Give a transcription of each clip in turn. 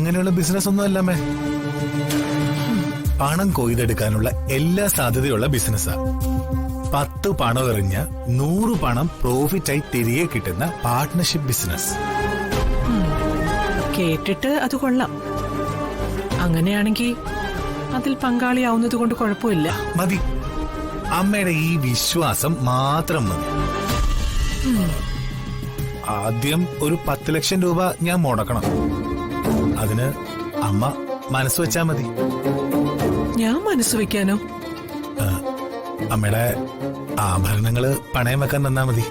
അങ്ങനെയുള്ള ബിസിനസ് ഒന്നും അല്ലമ്മേ. പണം കൊയ്തെടുക്കാനുള്ള എല്ലാ സാധ്യതയുള്ള ബിസിനസ്സാ. 10 പണം എറിഞ്ഞ 100 പണം പ്രോഫിറ്റായി തിരികെ കിട്ടുന്ന പാർട്ട്ണർഷിപ്പ് ബിസിനസ്. കേട്ടിട്ട് അത് കൊള്ളാം. അങ്ങനെയാണെങ്കിൽ അതിൽ പങ്കാളിയാവുന്നത് കൊണ്ട് കുഴപ്പമില്ല. മതി, അമ്മയുടെ ഈ വിശ്വാസം മാത്രം മതി. ആദ്യം ഒരു 10 ലക്ഷം രൂപ ഞാൻ മുടക്കണം. അതിന് അമ്മ മനസ്സ് വെച്ചാ മതി. ഞാൻ മനസ്സ് വെക്കാനോ? അമ്മയുടെ ആഭരണങ്ങള് പണയം വെക്കാൻ തന്നാ മതി.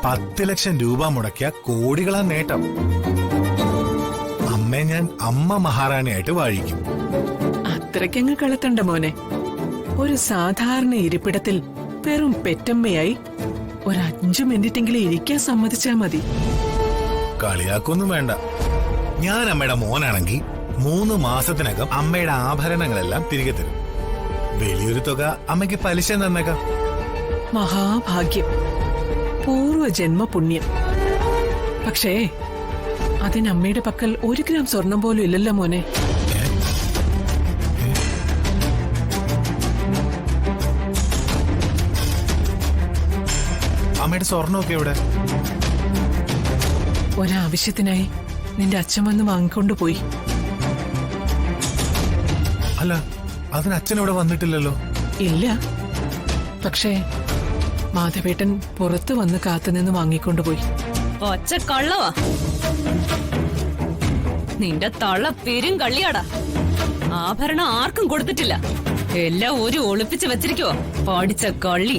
10 ലക്ഷം രൂപ മുടക്കിയ കോടികളാ നേട്ടം. അമ്മയെ ഞാൻ അമ്മ മഹാറാണിയായിട്ട് വാഴിക്കും. അത്രയ്ക്കങ്ങ് കളത്തണ്ട മോനെ. ഒരു സാധാരണ ഇരിപ്പിടത്തിൽ വെറും പെറ്റമ്മയായി ഒരു 5 മിനിറ്റെങ്കിലും ഇരിക്കാൻ സമ്മതിച്ചാ മതി. കളിയാക്കൊന്നും വേണ്ട. ഞാൻ അമ്മയുടെ മോനാണെങ്കിൽ 3 മാസത്തിനകം അമ്മയുടെ ആഭരണങ്ങളെല്ലാം തിരികെ തരും. വലിയൊരു തുക അമ്മയ്ക്ക് പലിശ തന്നേക്കാം. മഹാഭാഗ്യം, പൂർവജന്മ പുണ്യം. പക്ഷേ അതിനമ്മയുടെ പക്കൽ 1 ഗ്രാം സ്വർണം പോലും ഇല്ലല്ലോ മോനെ. അമ്മയുടെ സ്വർണ്ണമൊക്കെ എവിടെ? ഒരാവശ്യത്തിനായി നിന്റെ അച്ഛൻ വന്ന് വാങ്ങിക്കൊണ്ടുപോയി. അല്ല, അതിന് അച്ഛനവിടെ വന്നിട്ടില്ലല്ലോ. ഇല്ല, പക്ഷേ മാധവേട്ടൻ പുറത്തു വന്ന് കാത്തുനിന്ന് വാങ്ങിക്കൊണ്ടുപോയി. ഒച്ച കള്ളവാ. നിന്റെ തള്ള പെരും കള്ളിയാടാ. ആഭരണം ആർക്കും കൊടുത്തിട്ടില്ല. എല്ലാം ഒരു ഒളിപ്പിച്ച് വെച്ചിരിക്കുവോ പഠിച്ച കള്ളി.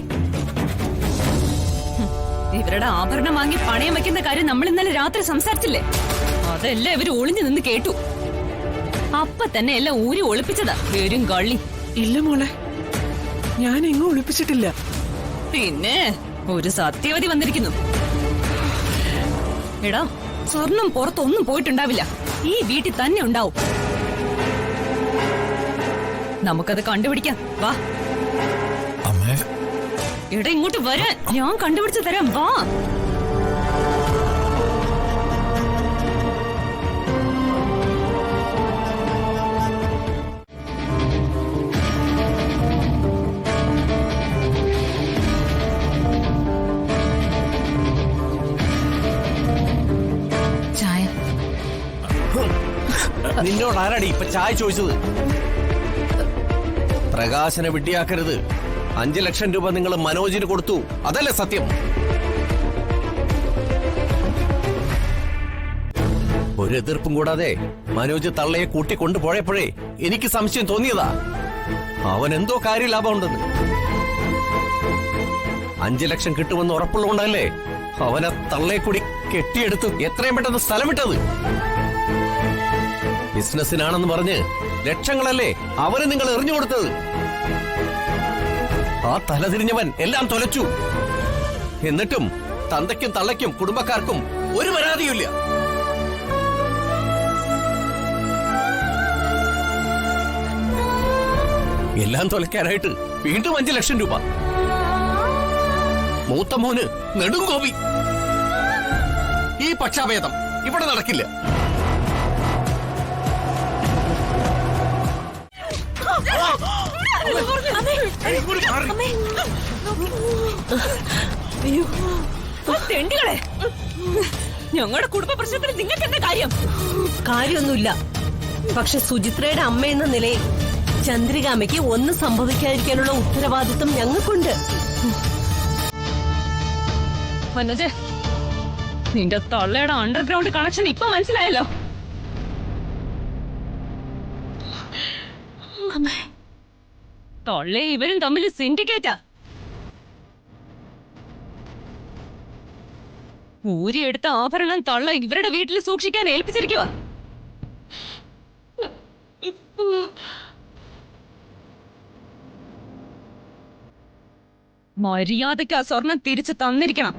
ഇവരുടെ ആഭരണം വാങ്ങി പണയം വെക്കുന്ന കാര്യം നമ്മൾ ഇന്നലെ രാത്രി സംസാരിച്ചില്ലേ? അതെല്ലാം ഇവര് ഒളിഞ്ഞു നിന്ന് കേട്ടു. അപ്പൊ തന്നെ എല്ലാം ഊരി ഒളിപ്പിച്ചതാ പെരും കള്ളി. ഇല്ല മോളെ, ഞാൻ എങ്ങും ഒളിപ്പിച്ചിട്ടില്ല. പിന്നെ ഒരു സത്യവതി വന്നിരിക്കുന്നു. എടാ, സ്വർണം പുറത്തൊന്നും പോയിട്ടുണ്ടാവില്ല. ഈ വീട്ടിൽ തന്നെ ഉണ്ടാവും. നമുക്കത് കണ്ടുപിടിക്കാം. വാ. അമ്മേ, എടാ ഇങ്ങോട്ട് വരാൻ. ഞാൻ കണ്ടുപിടിച്ചു തരാം. വാ. ചായ. നിന്നോട് ആരാടി ഇപ്പൊ ചായ ചോദിച്ചത്? പ്രകാശനെ വിഡ്ഢിയാക്കരുത്. 5 ലക്ഷം രൂപ നിങ്ങൾ മനോജിന് കൊടുത്തു, അതല്ലേ സത്യം? ഒരു എതിർപ്പും കൂടാതെ മനോജ് തള്ളയെ കൂട്ടിക്കൊണ്ടുപോയപ്പോഴേ എനിക്ക് സംശയം തോന്നിയതാ. അവൻ എന്തോ കാര്യലാഭം ഉണ്ടെന്ന്. 5 ലക്ഷം കിട്ടുമെന്ന് ഉറപ്പുള്ളതുകൊണ്ടല്ലേ അവനെ തള്ളയെ കൂടി കെട്ടിയെടുത്ത് എത്രയും പെട്ടെന്ന് സ്ഥലം വിട്ടത്. ബിസിനസ്സിനാണെന്ന് പറഞ്ഞ് ലക്ഷങ്ങളല്ലേ അവന് നിങ്ങൾ എറിഞ്ഞു കൊടുത്തത്. ആ തലതിരിഞ്ഞവൻ എല്ലാം തൊലച്ചു. എന്നിട്ടും തന്തയ്ക്കും തള്ളയ്ക്കും കുടുംബക്കാർക്കും ഒരു പരാതിയുമില്ല. എല്ലാം തൊലയ്ക്കാനായിട്ട് വീണ്ടും 5 ലക്ഷം രൂപ. മൂത്ത മോന് നെടുങ്കോപി. ഈ പക്ഷാഭേദം ഇവിടെ നടക്കില്ല. തെണ്ടികളെ, ഞങ്ങളുടെ കുടുംബ പ്രശ്നത്തിൽ നിങ്ങൾക്ക് എന്താ കാര്യം? കാര്യമൊന്നുമില്ല. പക്ഷെ സുചിത്രയുടെ അമ്മ എന്ന നിലയിൽ ചന്ദ്രികാമ്മയ്ക്ക് ഒന്നും സംഭവിക്കാതിരിക്കാനുള്ള ഉത്തരവാദിത്വം ഞങ്ങൾക്കുണ്ട്. മനോജ്, നിന്റെ തള്ളയുടെ അണ്ടർഗ്രൗണ്ട് കണക്ഷൻ ഇപ്പൊ മനസ്സിലായല്ലോ. തൊള്ളേ ഇവരും തമ്മിൽ സിൻഡിക്കേറ്റാ. ഊരിയെടുത്ത ആഭരണം തള്ള ഇവരുടെ വീട്ടിൽ സൂക്ഷിക്കാൻ ഏൽപ്പിച്ചിരിക്കുക. മര്യാദയ്ക്ക് ആ സ്വർണം തിരിച്ചു തന്നിരിക്കണം.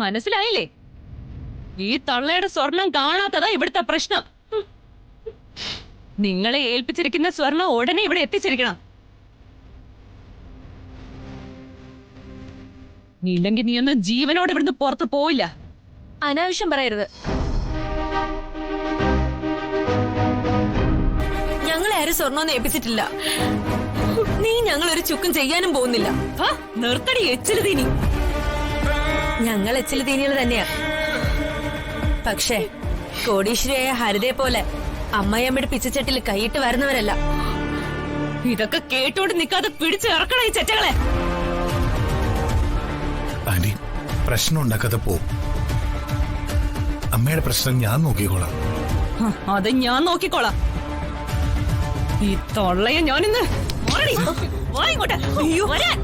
മനസ്സിലായില്ലേ? ഈ തള്ളയുടെ സ്വർണം കാണാത്തതാ ഇവിടുത്തെ പ്രശ്നം. നിങ്ങളെ ഏൽപ്പിച്ചിരിക്കുന്ന സ്വർണം ഉടനെ ഇവിടെ എത്തിച്ചിരിക്കണം. ഇല്ലെങ്കിൽ നീ ഒന്ന് ജീവനോടെ ഇവിടുന്ന് പുറത്ത് പോയില്ല. അനാവശ്യം പറയരുത്. ഞങ്ങളെ ആരും സ്വർണ്ണം ഏൽപ്പിച്ചിട്ടില്ല. നീ ഞങ്ങളൊരു ചുക്കും ചെയ്യാനും പോകുന്നില്ല. നിർത്തടി എച്ചില് തീനി. ഞങ്ങൾ എച്ചില് തീനികൾ തന്നെയാ. പക്ഷേ കോടീശ്വരിയായ ഹരിതയെ പോലെ അമ്മയമ്മയുടെ പിച്ചച്ചട്ടിൽ കൈയിട്ട് വരുന്നവരല്ല. ഇതൊക്കെ കേട്ടോണ്ട് നിൽക്കാതെ പിടിച്ചു ഇറക്കണം ഈ ചെറ്റകളെ. ആന്റി, പ്രശ്നം ഉണ്ടാക്കാതെ പോ. അമ്മയുടെ പ്രശ്നം ഞാൻ നോക്കിക്കോളാം. അത് ഞാൻ നോക്കിക്കോളാം. ഈ തൊള്ളയെ ഞാനിന്ന് മാറടി. വാ ഇങ്ങോട്ട്. വരാൻ.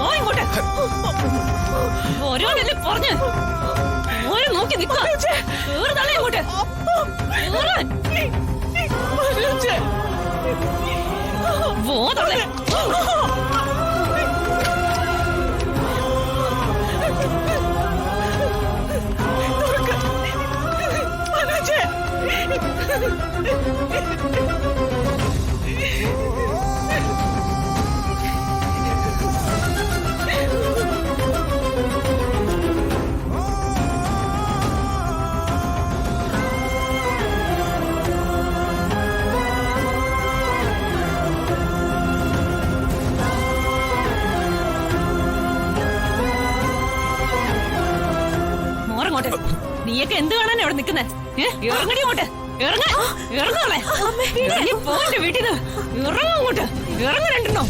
വാ ഇങ്ങോട്ട്. ഓരോന്നല്ലേ പറഞ്ഞ് ഓരോ നോക്കി നിൽക്കാം. കേറുതള്ളേ ഇങ്ങോട്ട്. കേറാൻ. പോ തള്ളേ. മോറങ്ങോട്ട്. നീയൊക്കെ എന്ത് കാണാനാ അവിടെ നിൽക്കുന്നേ? ഇറങ്ങടി അങ്ങോട്ട്. ഇറങ്ങ. ഇറങ്ങോളെ. ഇറങ്ങി പോന്റെ വീട്ടിൽ നിന്ന്. ഇറങ്ങ അങ്ങോട്ട്. ഇറങ്ങ രണ്ടെണ്ണോ.